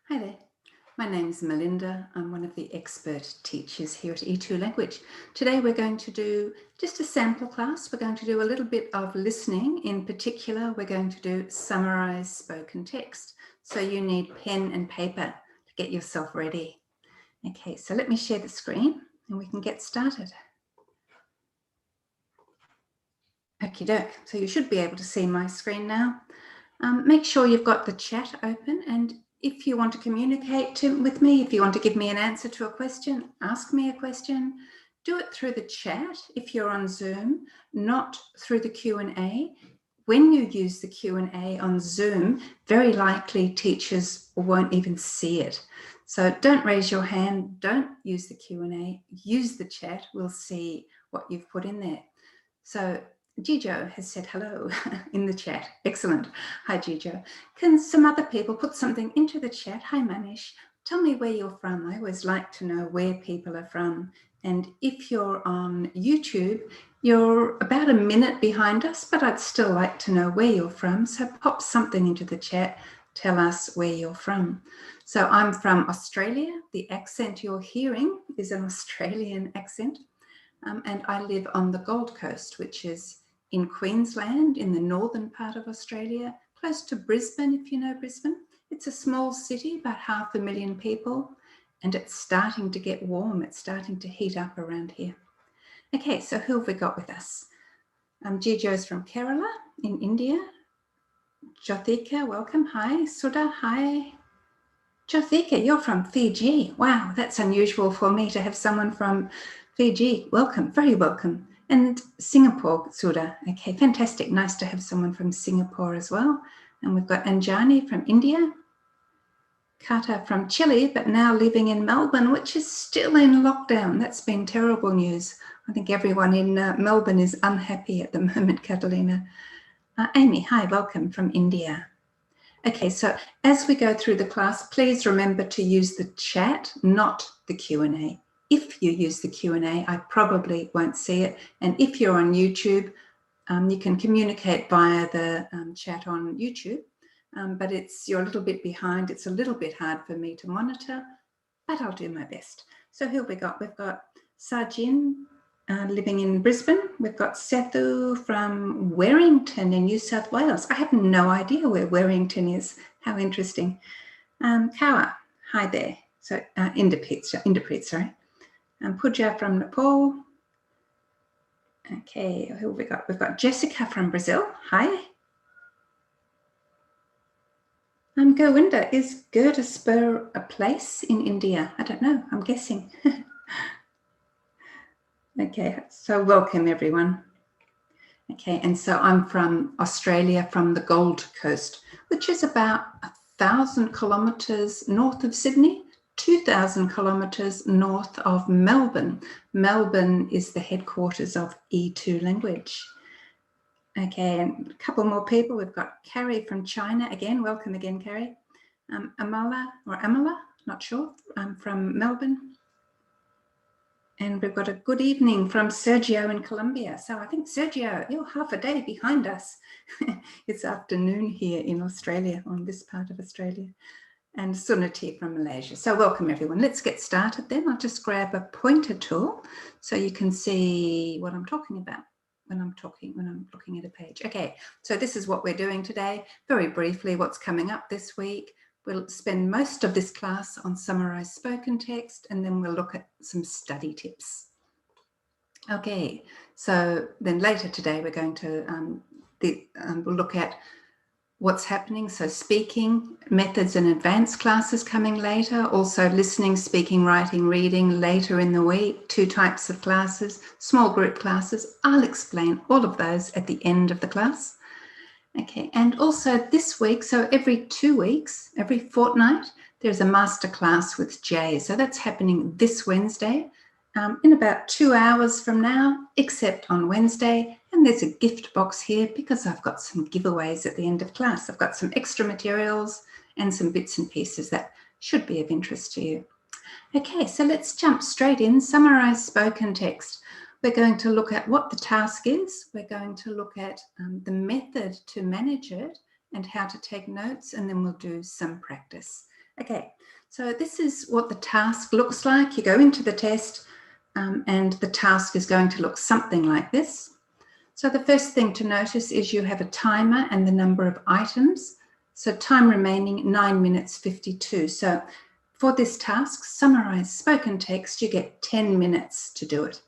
Hi there, my name is Melinda. I'm one of the expert teachers here at E2 Language. Today we're going to do just a sample class. We're going to do a little bit of listening. In particular, we're going to do summarized spoken text. So you need pen and paper to get yourself ready. Okay, so let me share the screen and we can get started. Okie doke, so you should be able to see my screen now. Make sure you've got the chat open, and if you want to communicate with me, if you want to give me an answer to a question, ask me a question, do it through the chat if you're on Zoom, not through the Q&A. When you use the Q&A on Zoom, very likely teachers won't even see it. So don't raise your hand, don't use the Q&A, use the chat, we'll see what you've put in there. So Gijo has said hello in the chat. Excellent. Hi, Gijo. Can some other people put something into the chat? Hi, Manish. Tell me where you're from. I always like to know where people are from. And if you're on YouTube, you're about a minute behind us, but I'd still like to know where you're from. So pop something into the chat. Tell us where you're from. So I'm from Australia. The accent you're hearing is an Australian accent. And I live on the Gold Coast, which is in Queensland, in the northern part of Australia, close to Brisbane, if you know Brisbane. It's a small city, about 500,000 people, and it's starting to get warm. It's starting to heat up around here. Okay, so who have we got with us? Gijo's from Kerala in India. Jothika, welcome. Hi. Sudha, hi. Jothika, you're from Fiji. Wow, that's unusual for me to have someone from Fiji. Welcome, very welcome. And Singapore, Sudha. Okay, fantastic. Nice to have someone from Singapore as well. And we've got Anjani from India. Kata from Chile, but now living in Melbourne, which is still in lockdown. That's been terrible news. I think everyone in Melbourne is unhappy at the moment, Catalina. Amy, hi, welcome from India. Okay, so as we go through the class, please remember to use the chat, not the Q&A. If you use the Q&A, I probably won't see it. And if you're on YouTube, you can communicate via the chat on YouTube, but you're a little bit behind. It's a little bit hard for me to monitor, but I'll do my best. So who have we got? We've got Sajin living in Brisbane. We've got Sethu from Warrington in New South Wales. I have no idea where Warrington is. How interesting. Kawa, hi there. So Inderpreet, sorry. Pooja from Nepal. Okay, who have we got? We've got Jessica from Brazil. Hi. Govinda, is Gurdaspur a place in India? I don't know. I'm guessing. Okay, so welcome everyone. Okay, and so I'm from Australia, from the Gold Coast, which is about 1,000 kilometres north of Sydney, 2,000 kilometres north of Melbourne. Melbourne is the headquarters of E2 Language. Okay, and a couple more people. We've got Carrie from China. Again, welcome again, Carrie. Amala, not sure, from Melbourne. And we've got a good evening from Sergio in Colombia. So I think, Sergio, you're half a day behind us. It's afternoon here in Australia, on this part of Australia. And Sunati from Malaysia. So welcome, everyone. Let's get started then. I'll just grab a pointer tool so you can see what I'm talking about when I'm looking at a page. Okay, so this is what we're doing today. Very briefly, what's coming up this week. We'll spend most of this class on summarized spoken text, and then we'll look at some study tips. Okay, so then later today we're going to we'll look at what's happening. So speaking, methods and advanced classes coming later. Also listening, speaking, writing, reading later in the week. 2 types of classes, small group classes. I'll explain all of those at the end of the class. Okay, and also this week, so every 2 weeks, every fortnight, there's a masterclass with Jay. So that's happening this Wednesday, in about 2 hours from now, except on Wednesday. And there's a gift box here because I've got some giveaways at the end of class. I've got some extra materials and some bits and pieces that should be of interest to you. Okay, so let's jump straight in. Summarize spoken text. We're going to look at what the task is. We're going to look at the method to manage it and how to take notes, and then we'll do some practice. Okay, so this is what the task looks like. You go into the test and the task is going to look something like this. So the first thing to notice is you have a timer and the number of items. So time remaining 9 minutes 52. So for this task, summarize spoken text, you get 10 minutes to do it.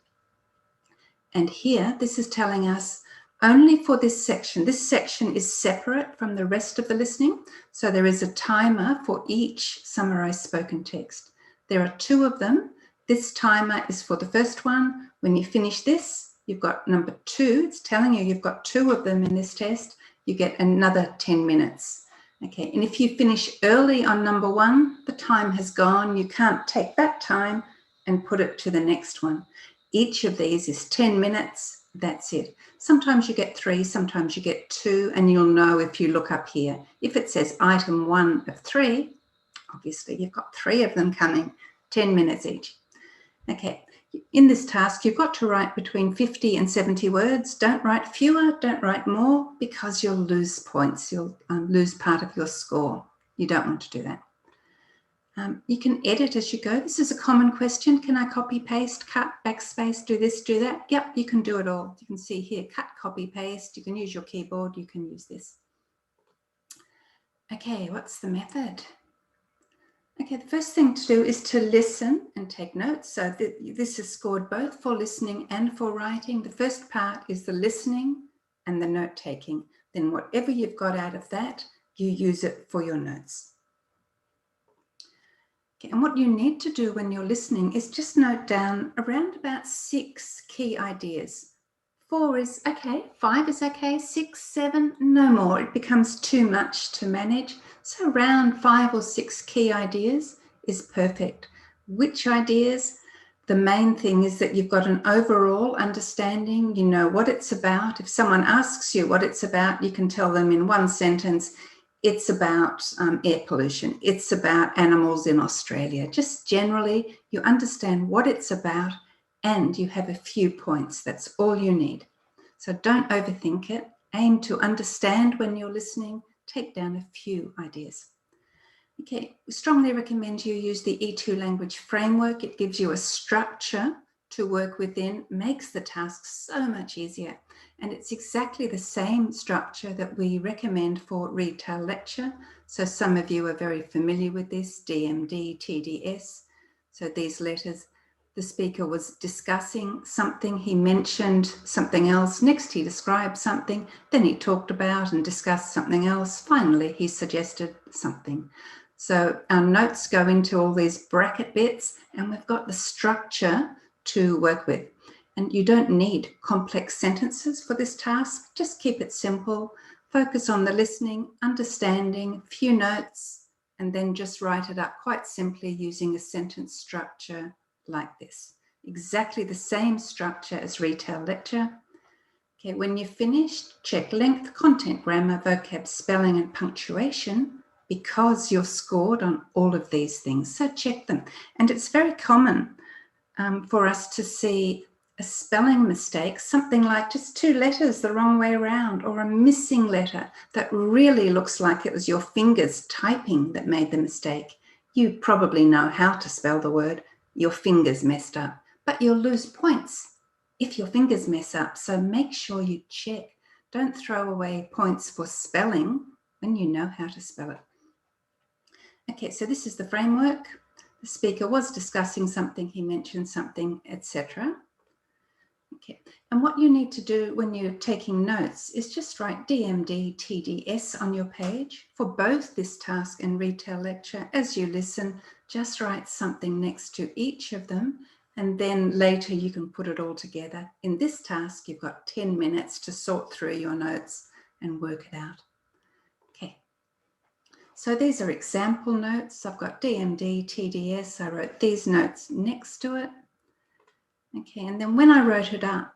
And here, this is telling us only for this section is separate from the rest of the listening. So there is a timer for each summarized spoken text. There are 2 of them. This timer is for the first one. When you finish this, you've got number 2. It's telling you you've got 2 of them in this test. You get another 10 minutes. Okay, and if you finish early on number 1, the time has gone. You can't take that time and put it to the next one. Each of these is 10 minutes. That's it. Sometimes you get 3, sometimes you get 2, and you'll know if you look up here. If it says item 1 of 3, obviously you've got 3 of them coming, 10 minutes each. Okay, in this task, you've got to write between 50 and 70 words. Don't write fewer, don't write more, because you'll lose points. You'll lose part of your score. You don't want to do that. You can edit as you go. This is a common question. Can I copy, paste, cut, backspace, do this, do that? Yep, you can do it all. You can see here, cut, copy, paste. You can use your keyboard. You can use this. Okay, what's the method? Okay, the first thing to do is to listen and take notes. So this is scored both for listening and for writing. The first part is the listening and the note taking. Then whatever you've got out of that, you use it for your notes. Okay, and what you need to do when you're listening is just note down around about 6 key ideas. 4 is okay, 5 is okay, 6, 7, no more. It becomes too much to manage. So around 5 or 6 key ideas is perfect. Which ideas? The main thing is that you've got an overall understanding, you know what it's about. If someone asks you what it's about, you can tell them in one sentence, it's about air pollution. It's about animals in Australia. Just generally, you understand what it's about and you have a few points. That's all you need. So don't overthink it. Aim to understand when you're listening. Take down a few ideas. Okay, we strongly recommend you use the E2 language framework. It gives you a structure to work within, makes the task so much easier. And it's exactly the same structure that we recommend for retail lecture. So some of you are very familiar with this, DMD, TDS. So these letters, the speaker was discussing something, he mentioned something else, next he described something, then he talked about and discussed something else, finally he suggested something. So our notes go into all these bracket bits and we've got the structure to work with. And you don't need complex sentences for this task. Just keep it simple. Focus on the listening, understanding, few notes, and then just write it up quite simply using a sentence structure like this. Exactly the same structure as retail lecture. Okay, when you're finished, check length, content, grammar, vocab, spelling, and punctuation, because you're scored on all of these things. So check them. And it's very common for us to see a spelling mistake, something like just 2 letters the wrong way around, or a missing letter that really looks like it was your fingers typing that made the mistake. You probably know how to spell the word, your fingers messed up, but you'll lose points if your fingers mess up. So make sure you check. Don't throw away points for spelling when you know how to spell it. Okay, so this is the framework. The speaker was discussing something, he mentioned something, etc. Okay, and what you need to do when you're taking notes is just write DMD, TDS on your page for both this task and retail lecture. As you listen, just write something next to each of them, and then later you can put it all together. In this task, you've got 10 minutes to sort through your notes and work it out. Okay. So these are example notes. I've got DMD, TDS. I wrote these notes next to it. Okay, and then when I wrote it up,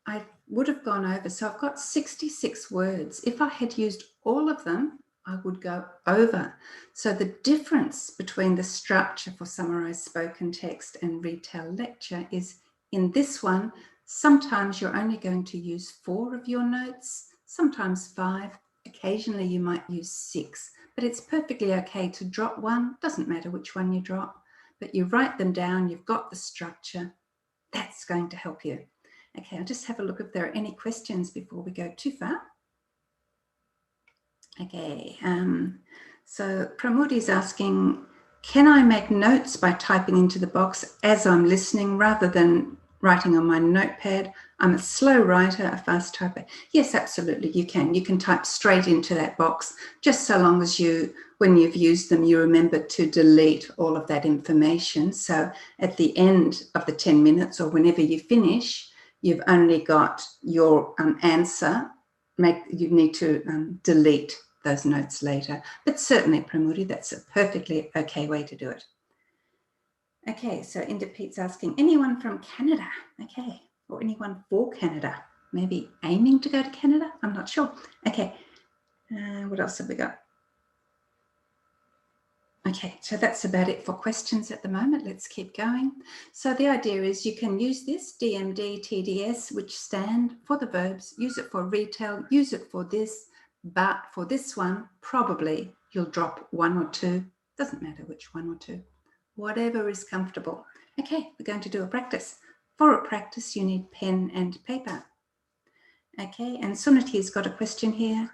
I would have gone over. So I've got 66 words. If I had used all of them, I would go over. So the difference between the structure for summarized spoken text and retail lecture is in this one, sometimes you're only going to use 4 of your notes, sometimes 5. Occasionally you might use 6, but it's perfectly okay to drop one. Doesn't matter which one you drop, but you write them down, you've got the structure. That's going to help you. Okay, I'll just have a look if there are any questions before we go too far. Okay, so Pramudi is asking, can I make notes by typing into the box as I'm listening rather than writing on my notepad? I'm a slow writer, a fast typer. Yes, absolutely, you can. You can type straight into that box, just so long as you, when you've used them, you remember to delete all of that information. So at the end of the 10 minutes or whenever you finish, you've only got your answer. You need to delete those notes later. But certainly, Pramudi, that's a perfectly okay way to do it. Okay, so Inda Pete's asking, anyone from Canada? Okay, or anyone for Canada? Maybe aiming to go to Canada? I'm not sure. Okay, what else have we got? Okay, so that's about it for questions at the moment. Let's keep going. So the idea is you can use this DMD, TDS, which stand for the verbs, use it for retail, use it for this, but for this one, probably you'll drop 1 or 2. Doesn't matter which 1 or 2. Whatever is comfortable. Okay, we're going to do a practice. For a practice, you need pen and paper. Okay, and Suniti's got a question here.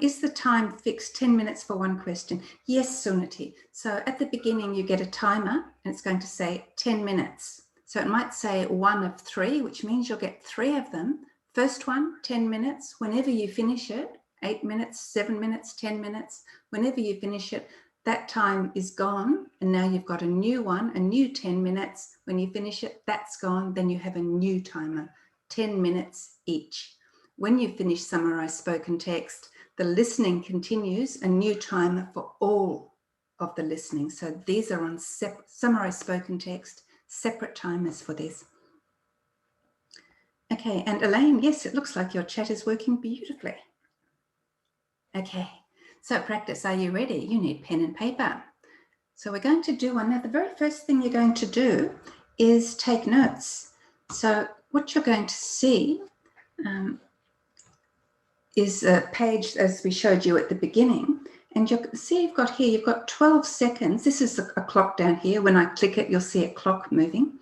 Is the time fixed 10 minutes for one question? Yes, Suniti. So at the beginning, you get a timer and it's going to say 10 minutes. So it might say 1 of 3, which means you'll get 3 of them. First one, 10 minutes. Whenever you finish it, 8 minutes, 7 minutes, 10 minutes, whenever you finish it, that time is gone. And now you've got a new one, a new 10 minutes. When you finish it, that's gone. Then you have a new timer, 10 minutes each. When you finish summarized spoken text, the listening continues, a new timer for all of the listening. So these are on summarized spoken text, separate timers for this. Okay, and Elaine, yes, it looks like your chat is working beautifully. Okay, so practice, are you ready? You need pen and paper. So we're going to do one. Now, the very first thing you're going to do is take notes. So what you're going to see is a page as we showed you at the beginning. And you'll see you've got 12 seconds. This is a clock down here. When I click it, you'll see a clock moving.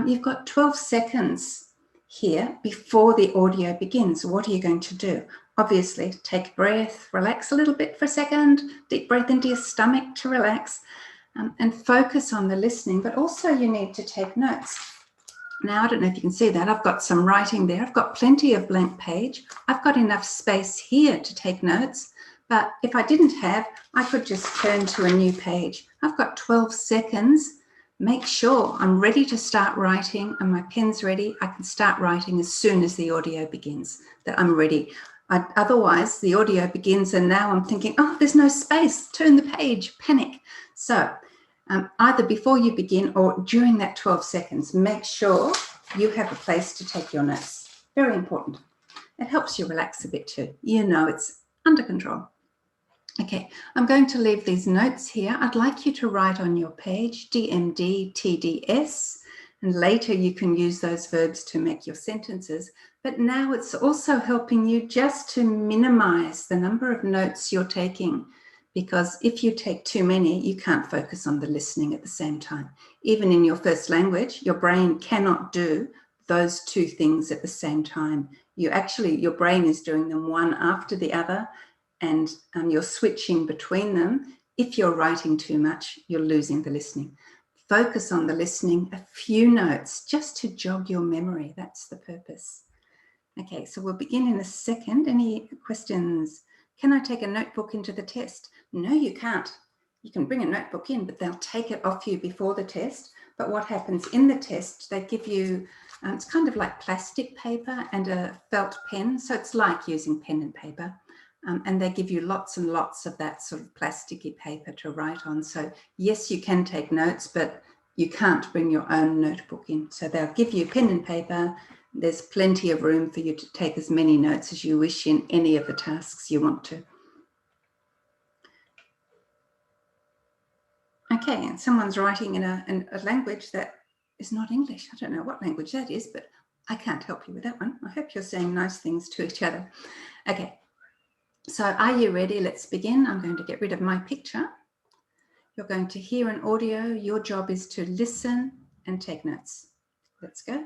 You've got 12 seconds here before the audio begins. What are you going to do? Obviously, take a breath, relax a little bit for a second, deep breath into your stomach to relax, and focus on the listening. But also you need to take notes. Now, I don't know if you can see that. I've got some writing there. I've got plenty of blank page. I've got enough space here to take notes. But if I didn't have, I could just turn to a new page. I've got 12 seconds. Make sure I'm ready to start writing and my pen's ready. I can start writing as soon as the audio begins, that I'm ready. Otherwise, the audio begins and now I'm thinking, oh, there's no space. Turn the page, panic. So either before you begin or during that 12 seconds, make sure you have a place to take your notes. Very important. It helps you relax a bit too. You know it's under control. Okay, I'm going to leave these notes here. I'd like you to write on your page DMD, TDS, and later you can use those verbs to make your sentences. But now it's also helping you just to minimize the number of notes you're taking, because if you take too many, you can't focus on the listening at the same time. Even in your first language, your brain cannot do those two things at the same time. Your brain is doing them one after the other, and you're switching between them. If you're writing too much, you're losing the listening. Focus on the listening, a few notes just to jog your memory. That's the purpose. Okay, so we'll begin in a second. Any questions? Can I take a notebook into the test? No, you can't. You can bring a notebook in, but they'll take it off you before the test. But what happens in the test, they give you, it's kind of like plastic paper and a felt pen. So it's like using pen and paper. And they give you lots and lots of that sort of plasticky paper to write on. So yes, you can take notes, but you can't bring your own notebook in. So they'll give you pen and paper. There's plenty of room for you to take as many notes as you wish in any of the tasks you want to. Okay, and someone's writing in a language that is not English. I don't know what language that is, but I can't help you with that one. I hope you're saying nice things to each other. Okay. So are you ready? Let's begin. I'm going to get rid of my picture. You're going to hear an audio. Your job is to listen and take notes. Let's go.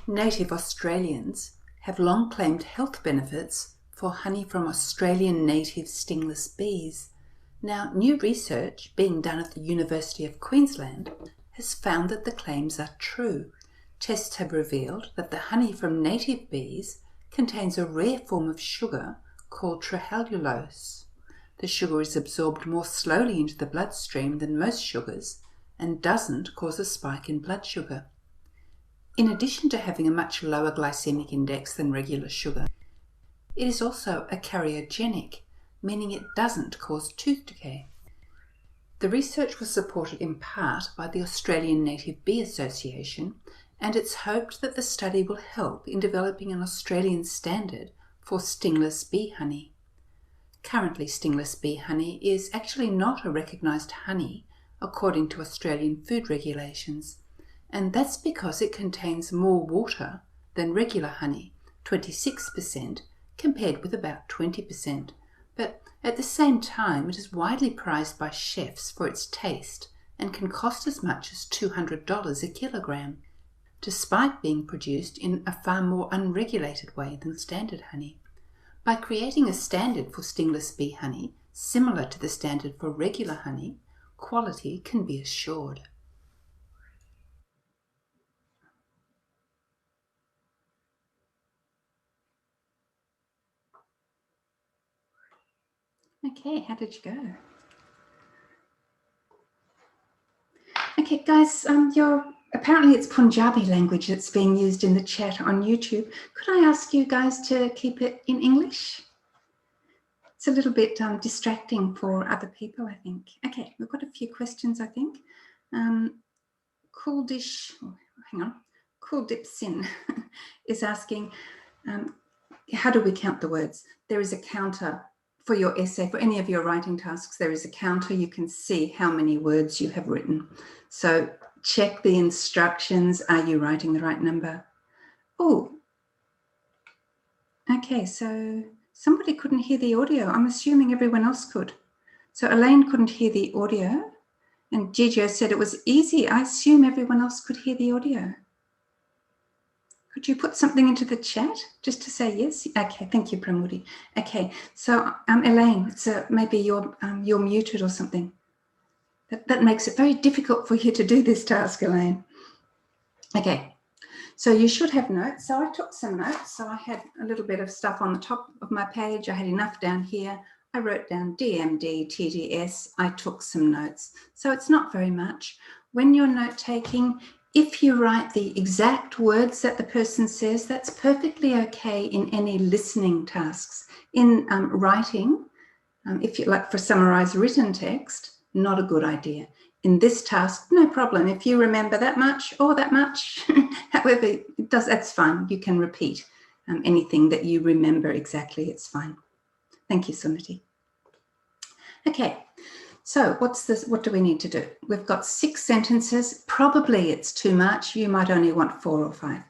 Native Australians have long claimed health benefits for honey from Australian native stingless bees. Now, new research being done at the University of Queensland has found that the claims are true. Tests have revealed that the honey from native bees contains a rare form of sugar called trihallulose. The sugar is absorbed more slowly into the bloodstream than most sugars and doesn't cause a spike in blood sugar. In addition to having a much lower glycemic index than regular sugar, it is also achariogenic, meaning it doesn't cause tooth decay. The research was supported in part by the Australian Native Bee Association, and it's hoped that the study will help in developing an Australian standard for stingless bee honey. Currently, stingless bee honey is actually not a recognised honey according to Australian food regulations, and that's because it contains more water than regular honey, 26%, compared with about 20%. But at the same time, it is widely prized by chefs for its taste and can cost as much as $200 a kilogram, despite being produced in a far more unregulated way than standard honey. By creating a standard for stingless bee honey, similar to the standard for regular honey, quality can be assured. Okay, how did you go? Okay, guys, apparently it's Punjabi language that's being used in the chat on YouTube. Could I ask you guys to keep it in English? It's a little bit distracting for other people, I think. Okay, we've got a few questions, I think. Kuldip Sin is asking, how do we count the words? There is a counter for your essay, for any of your writing tasks, there is a counter. You can see how many words you have written. So check the instructions. Are you writing the right number? Oh, okay. So somebody couldn't hear the audio. I'm assuming everyone else could. So Elaine couldn't hear the audio and Gigio said it was easy. I assume everyone else could hear the audio. Could you put something into the chat just to say yes? Okay, thank you, Pramudi. Okay, so Elaine, so maybe you're muted or something. That makes it very difficult for you to do this task, Elaine. Okay, so you should have notes. So I took some notes. So I had a little bit of stuff on the top of my page. I had enough down here. I wrote down DMD, TDS. I took some notes. So it's not very much. When you're note taking, if you write the exact words that the person says, that's perfectly okay in any listening tasks. In writing, if you like for summarized written text, not a good idea. In this task, no problem. If you remember that much or that much, however it does, that's fine. You can repeat anything that you remember exactly. It's fine. Thank you, Sumati. Okay. So what do we need to do? We've got 6 sentences. Probably it's too much. You might only want 4 or 5.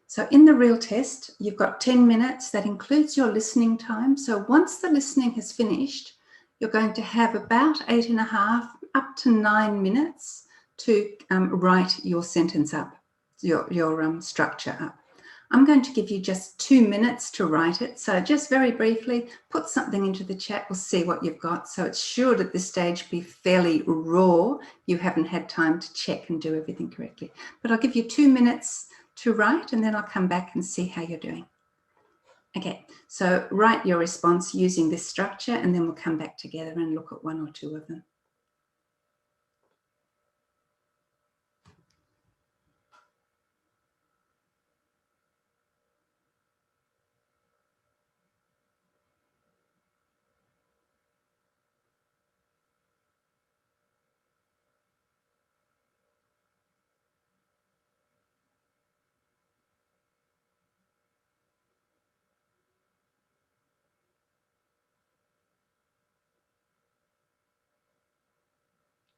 So in the real test, you've got 10 minutes. That includes your listening time. So once the listening has finished, you're going to have about 8.5 up to 9 minutes to write your sentence up, your structure up. I'm going to give you just 2 minutes to write it. So just very briefly, put something into the chat. We'll see what you've got. So it should at this stage be fairly raw. You haven't had time to check and do everything correctly. But I'll give you 2 minutes to write and then I'll come back and see how you're doing. Okay, so write your response using this structure and then we'll come back together and look at 1 or 2 of them.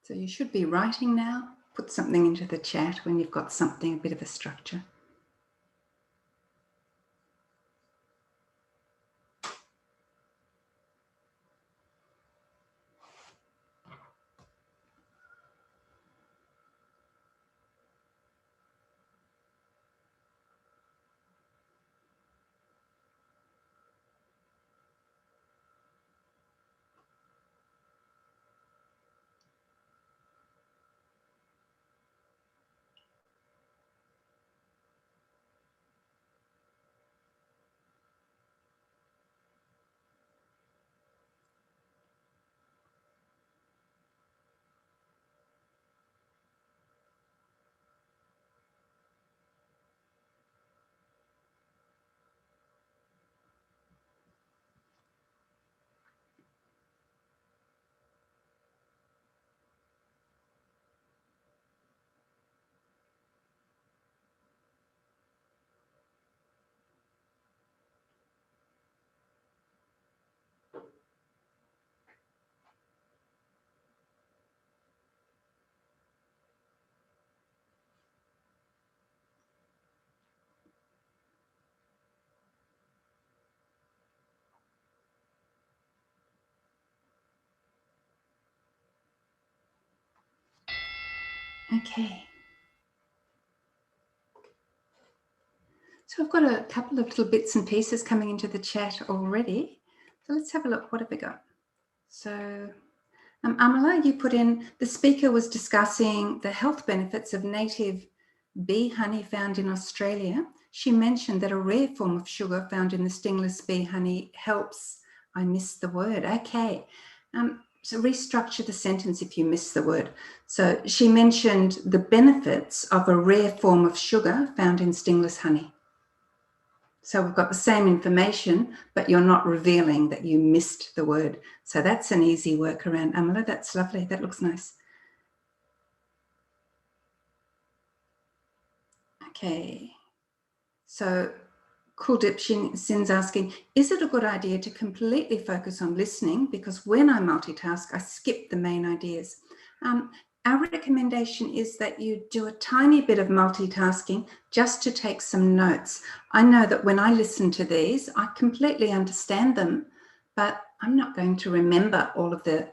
So you should be writing now. Put something into the chat when you've got something, a bit of a structure. Okay. So I've got a couple of little bits and pieces coming into the chat already. So let's have a look. What have we got? So Amala, you put in, the speaker was discussing the health benefits of native bee honey found in Australia. She mentioned that a rare form of sugar found in the stingless bee honey helps. I missed the word. Okay. So restructure the sentence if you missed the word. So she mentioned the benefits of a rare form of sugar found in stingless honey. So we've got the same information, but you're not revealing that you missed the word. So that's an easy workaround, Amala. That's lovely. That looks nice. Okay. So Kuldip Sin's asking, is it a good idea to completely focus on listening? Because when I multitask, I skip the main ideas. Our recommendation is that you do a tiny bit of multitasking just to take some notes. I know that when I listen to these, I completely understand them, but I'm not going to remember all of the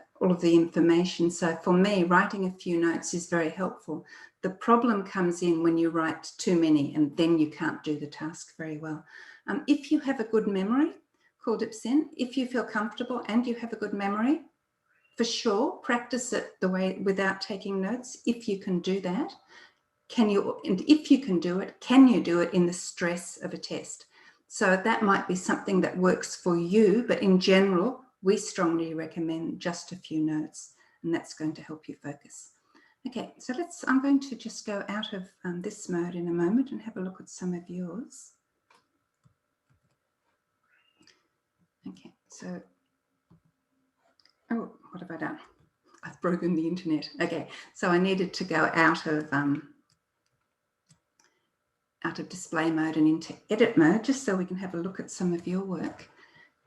information. So for me, writing a few notes is very helpful. The problem comes in when you write too many and then you can't do the task very well. If you have a good memory, Kuldip Sin, if you feel comfortable and you have a good memory, for sure, practice it the way without taking notes. If you can do that, and if you can do it, can you do it in the stress of a test? So that might be something that works for you, but in general, we strongly recommend just a few notes, and that's going to help you focus. Okay, so I'm going to just go out of this mode in a moment and have a look at some of yours. Okay, so, oh, what have I done? I've broken the internet. Okay, so I needed to go out of display mode and into edit mode, just so we can have a look at some of your work.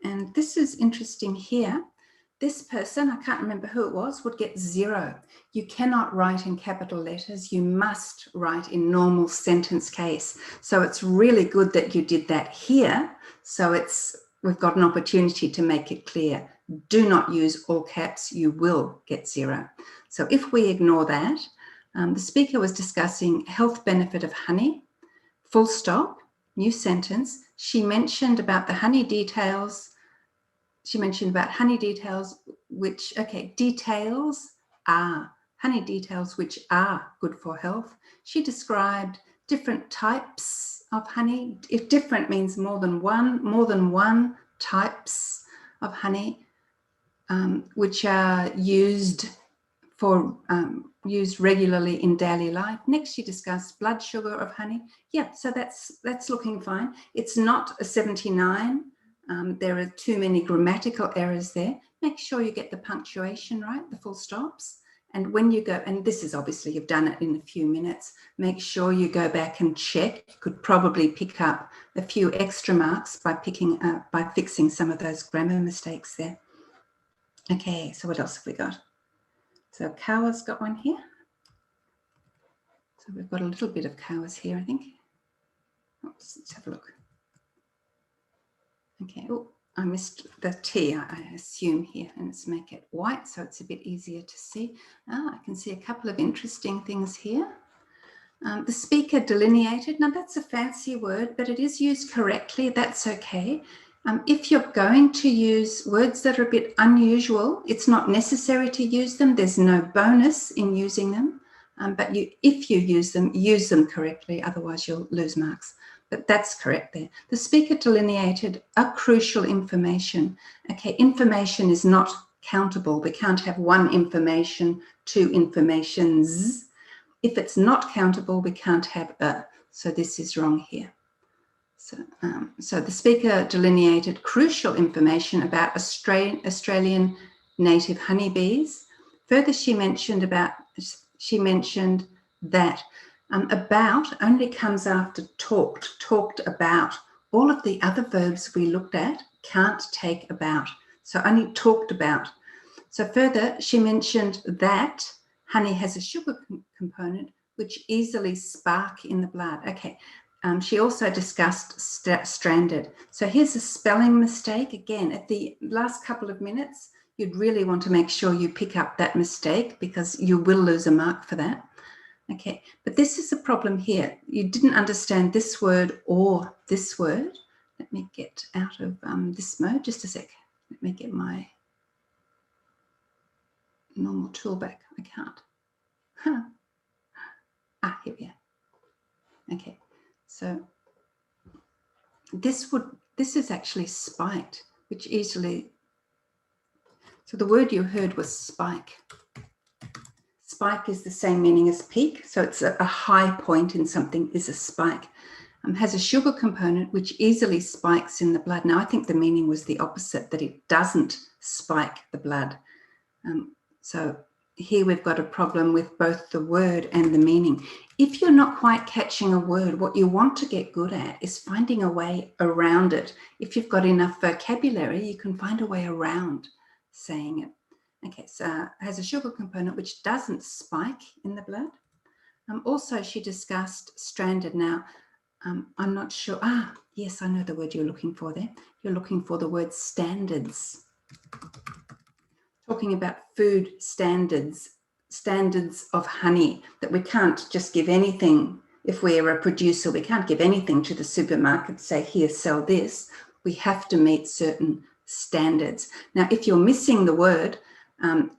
And this is interesting here. This person, I can't remember who it was, would get 0. You cannot write in capital letters. You must write in normal sentence case. So it's really good that you did that here. So we've got an opportunity to make it clear. Do not use all caps. You will get 0. So if we ignore that, the speaker was discussing health benefit of honey. Full stop, new sentence. She mentioned about the honey details. She mentioned about honey details, which, okay, honey details which are good for health. She described different types of honey. If different means more than one types of honey, which are used regularly in daily life. Next, she discussed blood sugar of honey. Yeah, so that's looking fine. It's not a 79. There are too many grammatical errors there. Make sure you get the punctuation right, the full stops. And when you go, and this is obviously, you've done it in a few minutes, make sure you go back and check. You could probably pick up a few extra marks by fixing some of those grammar mistakes there. Okay, so what else have we got? So Kawa's got one here. So we've got a little bit of Kawa's here, I think. Oops, let's have a look. Okay, oh, I missed the T, I assume here, and let's make it white so it's a bit easier to see. I can see a couple of interesting things here. The speaker delineated, now that's a fancy word, but it is used correctly, that's okay. If you're going to use words that are a bit unusual, it's not necessary to use them, there's no bonus in using them, but if you use them correctly, otherwise you'll lose marks. But that's correct there. The speaker delineated a crucial information. Okay, information is not countable. We can't have one information, two informations. If it's not countable, we can't have a. So this is wrong here. So the speaker delineated crucial information about Australian native honeybees. Further, she mentioned that about only comes after talked about. All of the other verbs we looked at can't take about, so only talked about. So further, she mentioned that honey has a sugar component which easily spark in the blood. Okay, she also discussed stranded. So here's a spelling mistake. Again, at the last couple of minutes, you'd really want to make sure you pick up that mistake because you will lose a mark for that. Okay, but this is a problem here. You didn't understand this word or this word. Let me get out of this mode, just a sec. Let me get my normal tool back. I can't. Here we are. Okay, so this is actually spiked, which easily, so the word you heard was spike. Spike is the same meaning as peak, so it's a high point in something is a spike. Has a sugar component which easily spikes in the blood. Now, I think the meaning was the opposite, that it doesn't spike the blood. So here we've got a problem with both the word and the meaning. If you're not quite catching a word, what you want to get good at is finding a way around it. If you've got enough vocabulary, you can find a way around saying it. Okay, so has a sugar component which doesn't spike in the blood. Also, she discussed stranded. Now, I'm not sure. Yes, I know the word you're looking for there. You're looking for the word standards. Talking about food standards, standards of honey, that we can't just give anything. If we're a producer, we can't give anything to the supermarket, say, here, sell this. We have to meet certain standards. Now, if you're missing the word,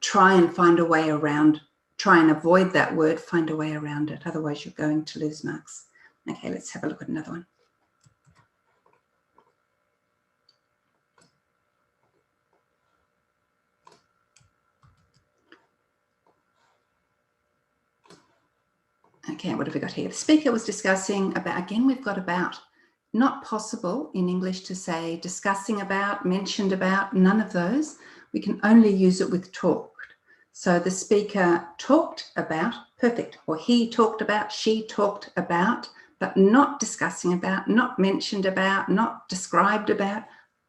try and find a way around, try and avoid that word, find a way around it. Otherwise, you're going to lose marks. Okay, let's have a look at another one. Okay, what have we got here? The speaker was discussing about, again, we've got about. Not possible in English to say discussing about, mentioned about, none of those. We can only use it with talked. So the speaker talked about, perfect, or he talked about, she talked about, but not discussing about, not mentioned about, not described about,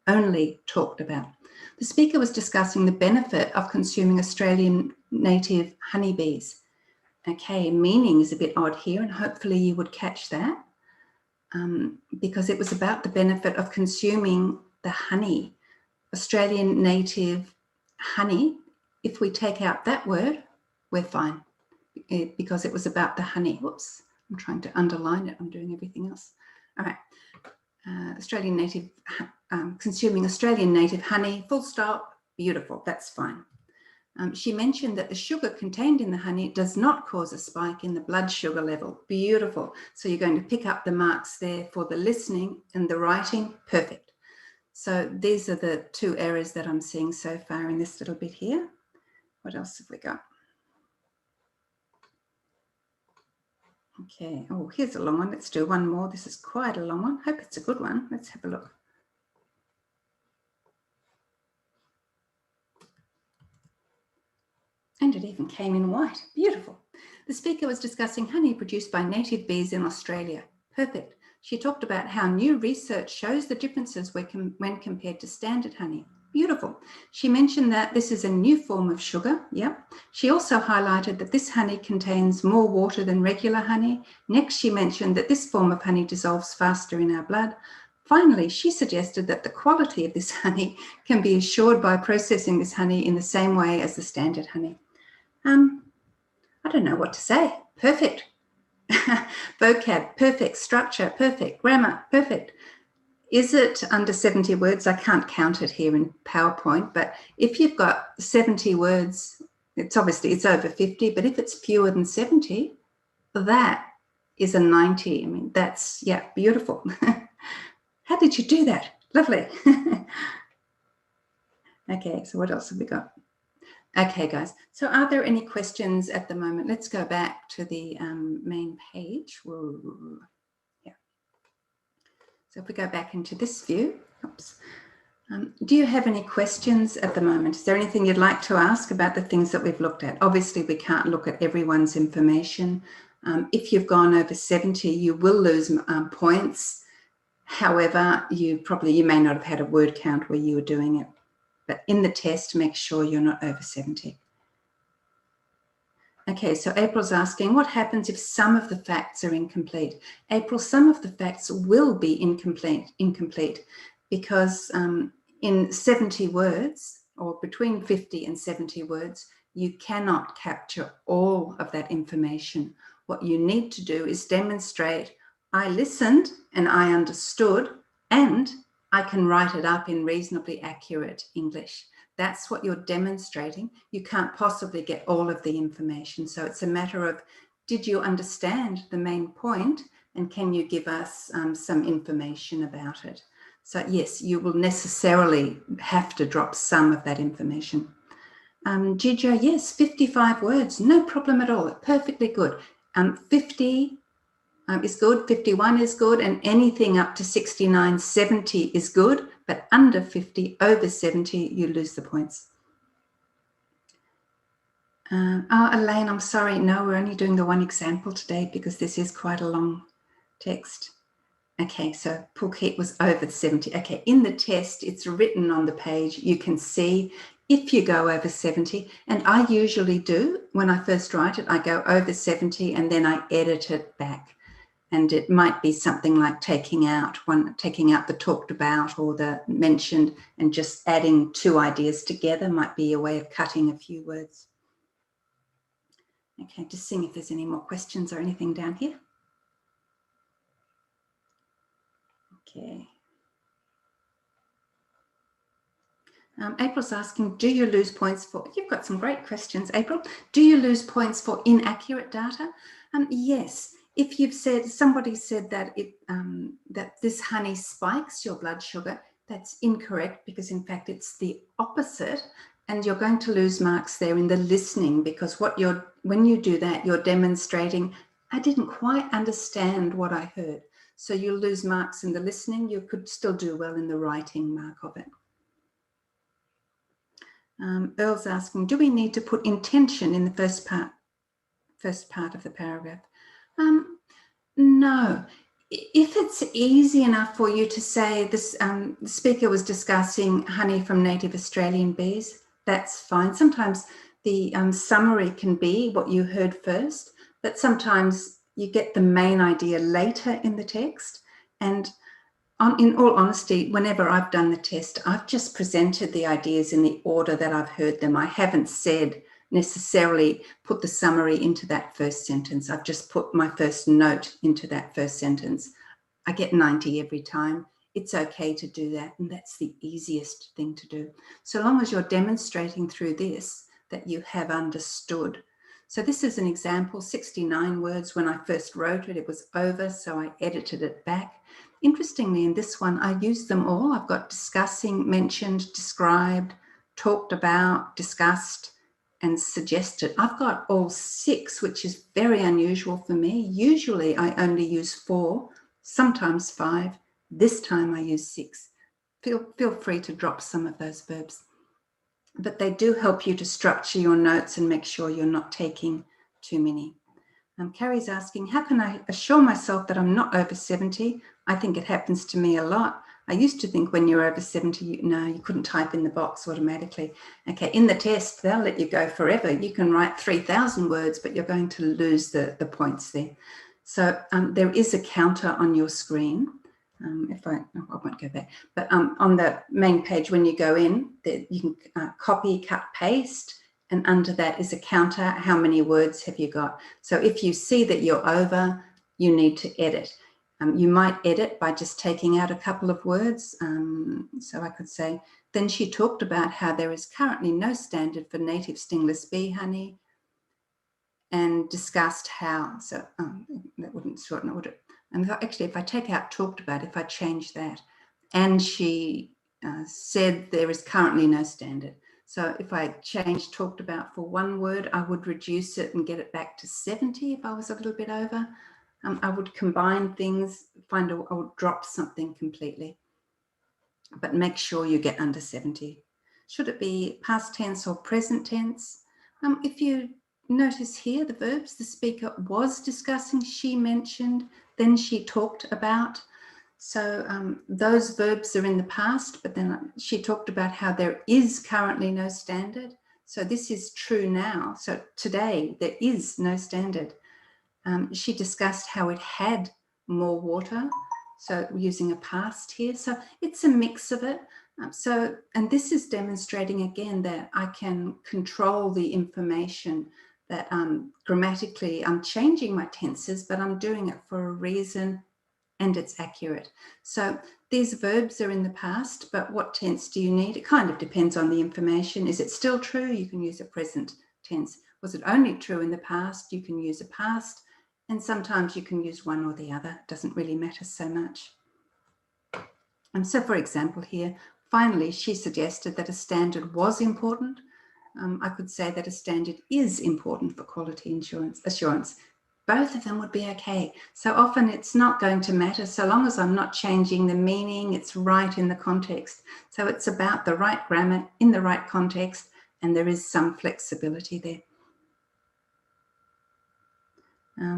only talked about. The speaker was discussing the benefit of consuming Australian native honeybees. Okay, meaning is a bit odd here, and hopefully you would catch that. Because it was about the benefit of consuming the honey, Australian native honey. If we take out that word, we're fine, because it was about the honey. Whoops, I'm trying to underline it. I'm doing everything else. All right, Australian native, consuming Australian native honey, full stop, beautiful, that's fine. She mentioned that the sugar contained in the honey does not cause a spike in the blood sugar level. Beautiful. So you're going to pick up the marks there for the listening and the writing. Perfect. So these are the two errors that I'm seeing so far in this little bit here. What else have we got? Okay. Oh, here's a long one. Let's do one more. This is quite a long one. Hope it's a good one. Let's have a look. And it even came in white. Beautiful. The speaker was discussing honey produced by native bees in Australia. Perfect. She talked about how new research shows the differences when compared to standard honey. Beautiful. She mentioned that this is a new form of sugar. Yep. She also highlighted that this honey contains more water than regular honey. Next, she mentioned that this form of honey dissolves faster in our blood. Finally, she suggested that the quality of this honey can be assured by processing this honey in the same way as the standard honey. I don't know what to say. Perfect. Vocab, perfect. Structure, perfect. Grammar, perfect. Is it under 70 words? I can't count it here in PowerPoint, but if you've got 70 words, it's over 50, but if it's fewer than 70, that is a 90. I mean, that's, yeah, beautiful. How did you do that? Lovely. Okay, so what else have we got? Okay, guys, so are there any questions at the moment? Let's go back to the main page. Whoa. Yeah. So if we go back into this view, oops. Do you have any questions at the moment? Is there anything you'd like to ask about the things that we've looked at? Obviously, we can't look at everyone's information. If you've gone over 70, you will lose points. However, you may not have had a word count where you were doing it. But in the test, make sure you're not over 70. Okay, so April's asking, what happens if some of the facts are incomplete? April, some of the facts will be incomplete because in 70 words, or between 50 and 70 words, you cannot capture all of that information. What you need to do is demonstrate, I listened and I understood, and I can write it up in reasonably accurate English. That's what you're demonstrating. You can't possibly get all of the information. So it's a matter of, did you understand the main point, and can you give us some information about it? So yes, you will necessarily have to drop some of that information. Gijo, yes, 55 words, no problem at all, perfectly good. 50 is good, 51 is good, and anything up to 69, 70 is good, but under 50, over 70, you lose the points. Elaine, I'm sorry, no, we're only doing the one example today because this is quite a long text. Okay, so Phuket was over 70. Okay, in the test, it's written on the page. You can see if you go over 70, and I usually do. When I first write it, I go over 70 and then I edit it back. And it might be something like taking out the talked about or the mentioned and just adding two ideas together might be a way of cutting a few words. Okay, just seeing if there's any more questions or anything down here. Okay. April's asking, do you lose points for, you've got some great questions, April. Do you lose points for inaccurate data? Yes. If you've said, somebody said that that this honey spikes your blood sugar, that's incorrect because in fact it's the opposite, and you're going to lose marks there in the listening because when you do that, you're demonstrating, I didn't quite understand what I heard. So you'll lose marks in the listening. You could still do well in the writing mark of it. Earl's asking, do we need to put intention in the first part of the paragraph? No. If it's easy enough for you to say this, the speaker was discussing honey from native Australian bees, that's fine. Sometimes the summary can be what you heard first, but sometimes you get the main idea later in the text. And in all honesty, whenever I've done the test, I've just presented the ideas in the order that I've heard them. I haven't said necessarily put the summary into that first sentence. I've just put my first note into that first sentence. I get 90 every time. It's okay to do that, and that's the easiest thing to do. So long as you're demonstrating through this that you have understood. So this is an example, 69 words. When I first wrote it, it was over, so I edited it back. Interestingly, in this one, I used them all. I've got discussing, mentioned, described, talked about, discussed, and suggested. I've got all 6, which is very unusual for me. Usually I only use 4, sometimes 5. This time I use 6. Feel free to drop some of those verbs. But they do help you to structure your notes and make sure you're not taking too many. Carrie's asking, how can I assure myself that I'm not over 70? I think it happens to me a lot. I used to think when you're over 70, you couldn't type in the box automatically. Okay, in the test, they'll let you go forever. You can write 3,000 words, but you're going to lose the points there. So there is a counter on your screen. I won't go back, but on the main page, when you go in, you can copy, cut, paste, and under that is a counter. How many words have you got? So if you see that you're over, you need to edit. You might edit by just taking out a couple of words. So I could say, then she talked about how there is currently no standard for native stingless bee honey and discussed how. So that wouldn't shorten it, would it? And actually, if I take out talked about, if I change that, and she said there is currently no standard. So if I change talked about for one word, I would reduce it and get it back to 70 if I was a little bit over. I would combine things, I would drop something completely, but make sure you get under 70. Should it be past tense or present tense? If you notice here, the verbs the speaker was discussing, she mentioned, then she talked about. So those verbs are in the past, but then she talked about how there is currently no standard. So this is true now. So today there is no standard. She discussed how it had more water. So using a past here. So it's a mix of it. And this is demonstrating again that I can control the information, that grammatically I'm changing my tenses, but I'm doing it for a reason and it's accurate. So these verbs are in the past, but what tense do you need? It kind of depends on the information. Is it still true? You can use a present tense. Was it only true in the past? You can use a past. And sometimes you can use one or the other. It doesn't really matter so much. And so, for example, here, finally, she suggested that a standard was important. I could say that a standard is important for quality assurance. Both of them would be okay. So often it's not going to matter so long as I'm not changing the meaning, it's right in the context. So it's about the right grammar in the right context, and there is some flexibility there.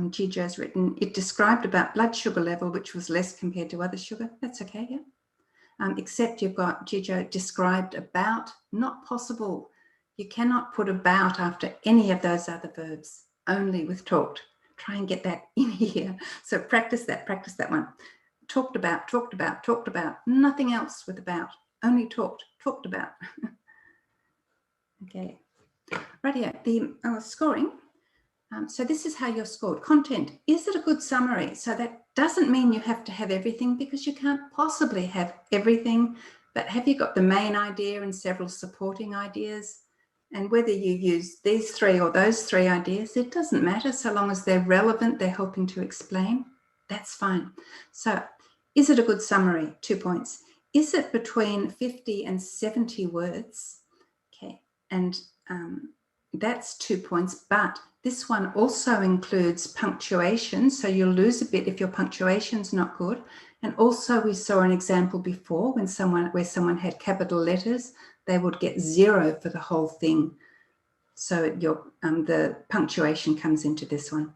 Gijo's written, it described about blood sugar level, which was less compared to other sugar. That's okay, yeah. Except you've got Gijo described about, not possible. You cannot put about after any of those other verbs, only with talked. Try and get that in here. So practice that one. Talked about, talked about, talked about. Nothing else with about, only talked, talked about. Okay, right, the scoring. So this is how you're scored. Content, is it a good summary? So that doesn't mean you have to have everything, because you can't possibly have everything, but have you got the main idea and several supporting ideas? And whether you use these three or those three ideas, it doesn't matter so long as they're relevant, they're helping to explain, that's fine. So is it a good summary? 2 points. Is it between 50 and 70 words? Okay, and that's 2 points, but this one also includes punctuation, so you'll lose a bit if your punctuation's not good. And also we saw an example before where someone had capital letters, they would get 0 for the whole thing. So the punctuation comes into this one.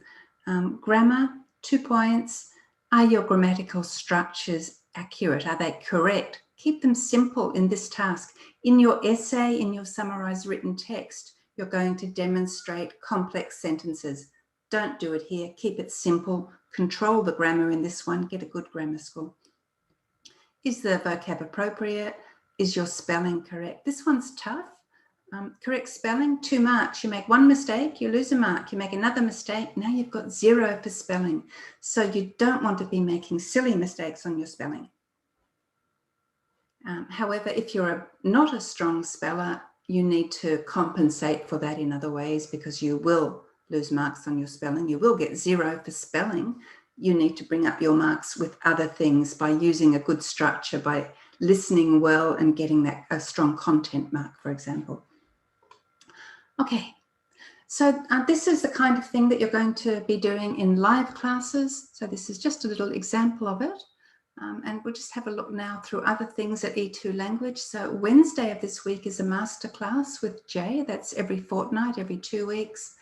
Grammar, 2 points. Are your grammatical structures accurate? Are they correct? Keep them simple in this task. In your essay, in your summarized written text, you're going to demonstrate complex sentences. Don't do it here. Keep it simple. Control the grammar in this one. Get a good grammar score. Is the vocab appropriate? Is your spelling correct? This one's tough. Correct spelling, 2 marks. You make one mistake, you lose a mark. You make another mistake, now you've got 0 for spelling. So you don't want to be making silly mistakes on your spelling. However, if you're not a strong speller, you need to compensate for that in other ways, because you will lose marks on your spelling. You will get 0 for spelling. You need to bring up your marks with other things by using a good structure, by listening well and getting a strong content mark, for example. Okay, so this is the kind of thing that you're going to be doing in live classes. So this is just a little example of it. And we'll just have a look now through other things at E2 Language. So Wednesday of this week is a masterclass with Jay. That's every fortnight, every 2 weeks.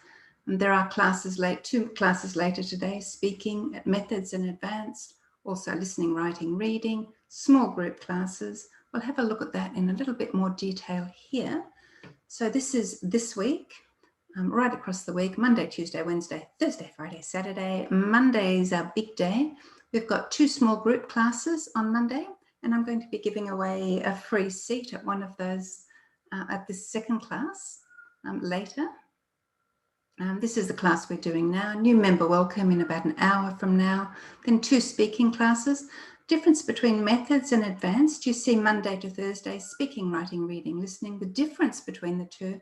And there are 2 classes later today, speaking, methods and advanced. also listening, writing, reading, small group classes. We'll have a look at that in a little bit more detail here. So this is this week, right across the week, Monday, Tuesday, Wednesday, Thursday, Friday, Saturday. Monday is our big day. We've got 2 small group classes on Monday, and I'm going to be giving away a free seat at one of those at this second class later. This is the class we're doing now. New member welcome in about an hour from now. Then 2 speaking classes. Difference between methods and advanced. You see Monday to Thursday, speaking, writing, reading, listening. The difference between the two,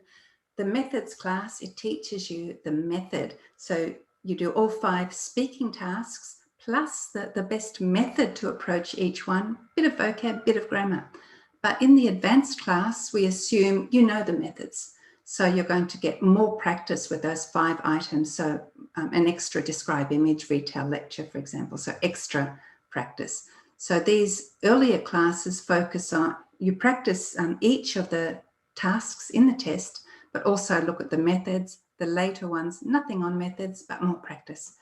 the methods class, it teaches you the method. So you do all 5 speaking tasks plus the best method to approach each one. Bit of vocab, bit of grammar. But in the advanced class, we assume you know the methods. So you're going to get more practice with those 5 items. So an extra describe, image, retell, lecture, for example. So extra practice. So these earlier classes focus on, you practice each of the tasks in the test, but also look at the methods. The later ones, nothing on methods, but more practice.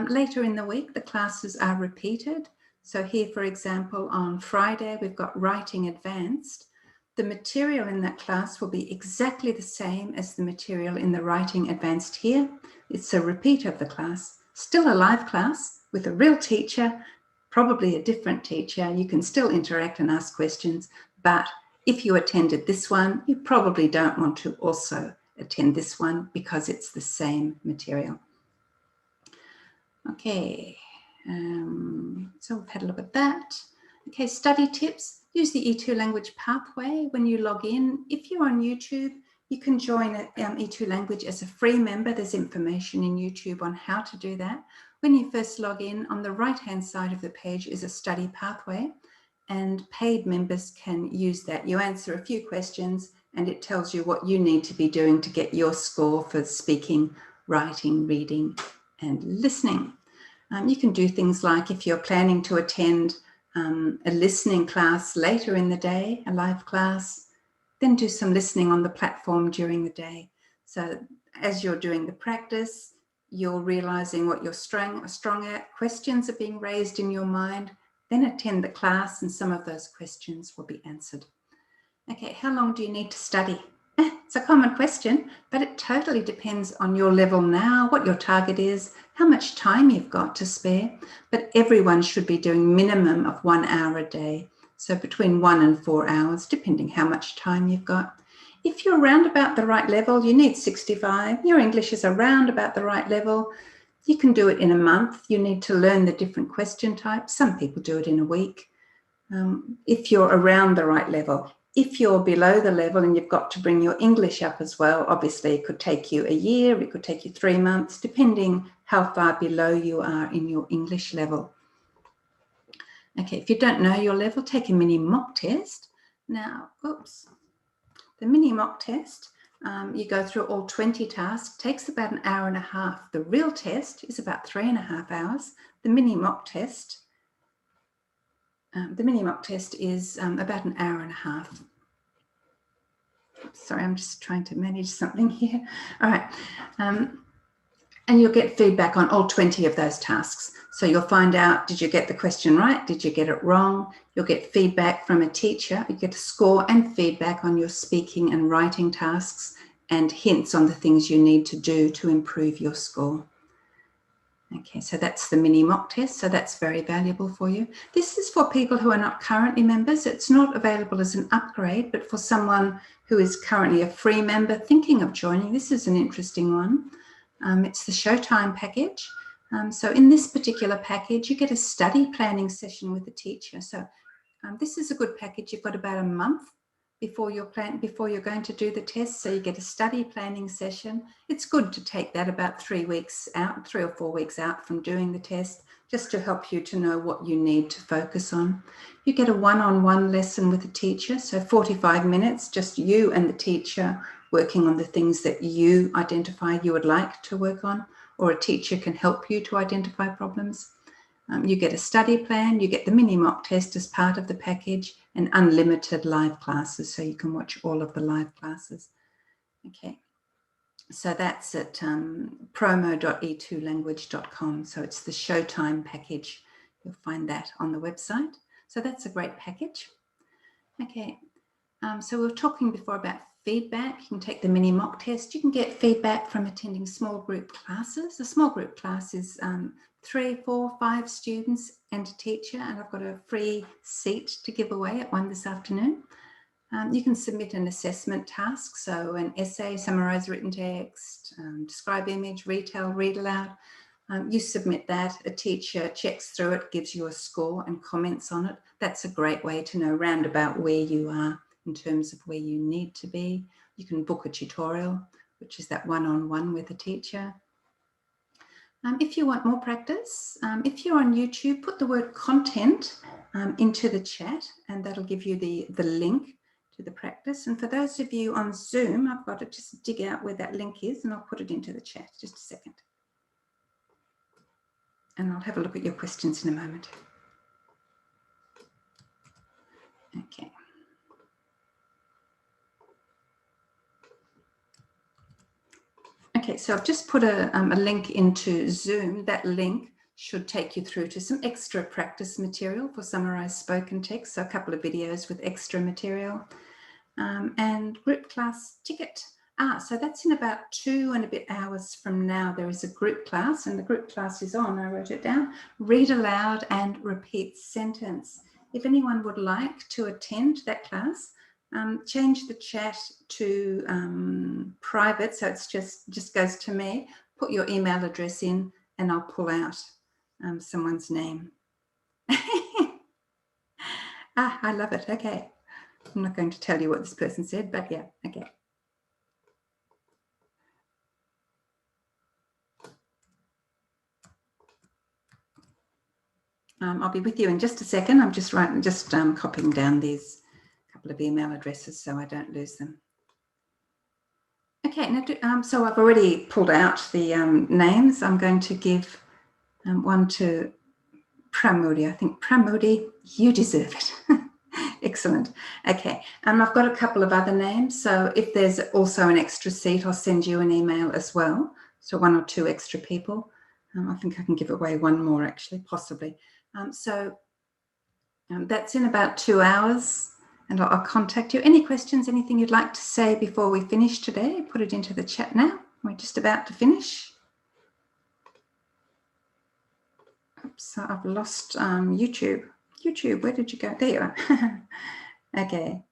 Later in the week, the classes are repeated. So here, for example, on Friday, we've got writing advanced. The material in that class will be exactly the same as the material in the writing advanced here. It's a repeat of the class, still a live class with a real teacher, probably a different teacher. You can still interact and ask questions, but if you attended this one, you probably don't want to also attend this one because it's the same material. Okay, so we've had a look at that. Okay, study tips. Use the E2 language pathway when you log in. If you're on YouTube, you can join E2 language as a free member. There's information in YouTube on how to do that. When you first log in, on the right-hand side of the page is a study pathway, and paid members can use that. You answer a few questions and it tells you what you need to be doing to get your score for speaking, writing, reading, and listening. You can do things like if you're planning to attend a listening class later in the day, a live class, then do some listening on the platform during the day. So as you're doing the practice, you're realizing what you're strong at, questions are being raised in your mind, then attend the class and some of those questions will be answered. Okay, how long do you need to study? It's a common question, but it totally depends on your level now, what your target is, how much time you've got to spare. But everyone should be doing minimum of 1 hour a day. So between 1 and 4 hours, depending how much time you've got. If you're around about the right level, you need 65. Your English is around about the right level. You can do it in a month. You need to learn the different question types. Some people do it in a week. If you're around the right level. If you're below the level and you've got to bring your English up as well, obviously it could take you a year, it could take you 3 months, depending how far below you are in your English level. Okay, if you don't know your level, take a mini mock test. Now, the mini mock test, you go through all 20 tasks, takes about an hour and a half. The real test is about 3.5 hours. The mini mock test is about an hour and a half. Sorry, I'm just trying to manage something here. All right. And you'll get feedback on all 20 of those tasks. So you'll find out, did you get the question right? Did you get it wrong? You'll get feedback from a teacher. You get a score and feedback on your speaking and writing tasks and hints on the things you need to do to improve your score. Okay, so that's the mini mock test. So that's very valuable for you. This is for people who are not currently members. It's not available as an upgrade, but for someone who is currently a free member thinking of joining, this is an interesting one. It's the Showtime package. So in this particular package, you get a study planning session with a teacher. So this is a good package. You've got about a month before you're going to do the test. So you get a study planning session. It's good to take that about 3 weeks out, 3 or 4 weeks out from doing the test, just to help you to know what you need to focus on. You get a one-on-one lesson with a teacher. So 45 minutes, just you and the teacher working on the things that you identify you would like to work on, or a teacher can help you to identify problems. You get a study plan, you get the mini mock test as part of the package, and unlimited live classes, so you can watch all of the live classes. Okay, so that's at promo.e2language.com. So it's the Showtime package. You'll find that on the website. So that's a great package. Okay, so we were talking before about feedback. You can take the mini mock test. You can get feedback from attending small group classes. A small group class is 3, 4, 5 students and a teacher, and I've got a free seat to give away at one this afternoon. You can submit an assessment task, so an essay, summarise written text, describe image, retell, read aloud. You submit that, a teacher checks through it, gives you a score and comments on it. That's a great way to know round about where you are in terms of where you need to be. You can book a tutorial, which is that one-on-one with a teacher. If you want more practice, if you're on YouTube, put the word content into the chat, and that'll give you the link to the practice. And for those of you on Zoom, I've got to just dig out where that link is, and I'll put it into the chat. Just a second. And I'll have a look at your questions in a moment. Okay. Okay, so I've just put a link into Zoom. That link should take you through to some extra practice material for summarised spoken text, so a couple of videos with extra material, and group class ticket. So that's in about 2 and a bit hours from now. There is a group class, and the group class is on, I wrote it down, read aloud and repeat sentence. If anyone would like to attend that class, change the chat to private, so it's just goes to me. Put your email address in, and I'll pull out someone's name. I love it. Okay, I'm not going to tell you what this person said, but yeah, okay. I'll be with you in just a second. I'm just copying down these couple of email addresses so I don't lose them. Okay, now so I've already pulled out the names. I'm going to give one to Pramudi. I think Pramudi, you deserve it. Excellent. Okay, I've got a couple of other names. So if there's also an extra seat, I'll send you an email as well. So 1 or 2 extra people. I think I can give away 1 more actually, possibly. That's in about 2 hours, and I'll contact you. Any questions, anything you'd like to say before we finish today? Put it into the chat now. We're just about to finish. Oops, I've lost YouTube. YouTube, where did you go? There you are. Okay.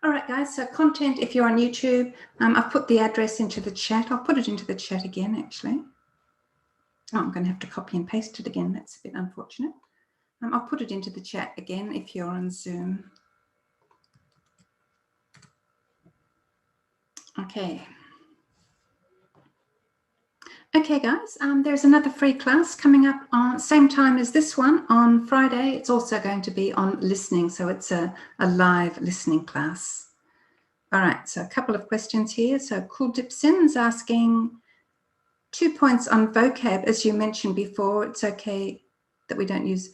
All right, guys, so content, if you're on YouTube, I've put the address into the chat. I'll put it into the chat again, actually. Oh, I'm going to have to copy and paste it again. That's a bit unfortunate. I'll put it into the chat again if you're on Zoom. Okay. Okay, guys, there's another free class coming up on same time as this one on Friday. It's also going to be on listening, so it's a live listening class. All right, so a couple of questions here. So Cool Dipson's asking 2 points on vocab. As you mentioned before, it's okay that we don't use.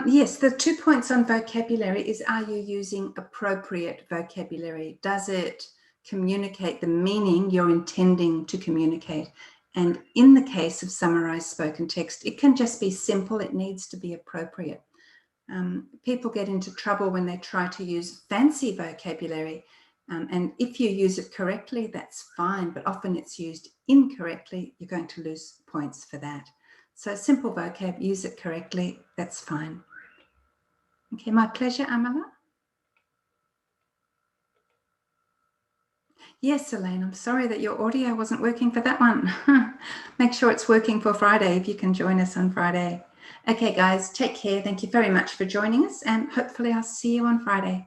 Yes, the 2 points on vocabulary is, are you using appropriate vocabulary? Does it communicate the meaning you're intending to communicate? And in the case of summarized spoken text, it can just be simple. It needs to be appropriate. People get into trouble when they try to use fancy vocabulary. And if you use it correctly, that's fine. But often it's used incorrectly. You're going to lose points for that. So simple vocab, use it correctly. That's fine. Okay, my pleasure, Amala. Yes, Elaine, I'm sorry that your audio wasn't working for that one. Make sure it's working for Friday if you can join us on Friday. Okay, guys, take care. Thank you very much for joining us, and hopefully I'll see you on Friday.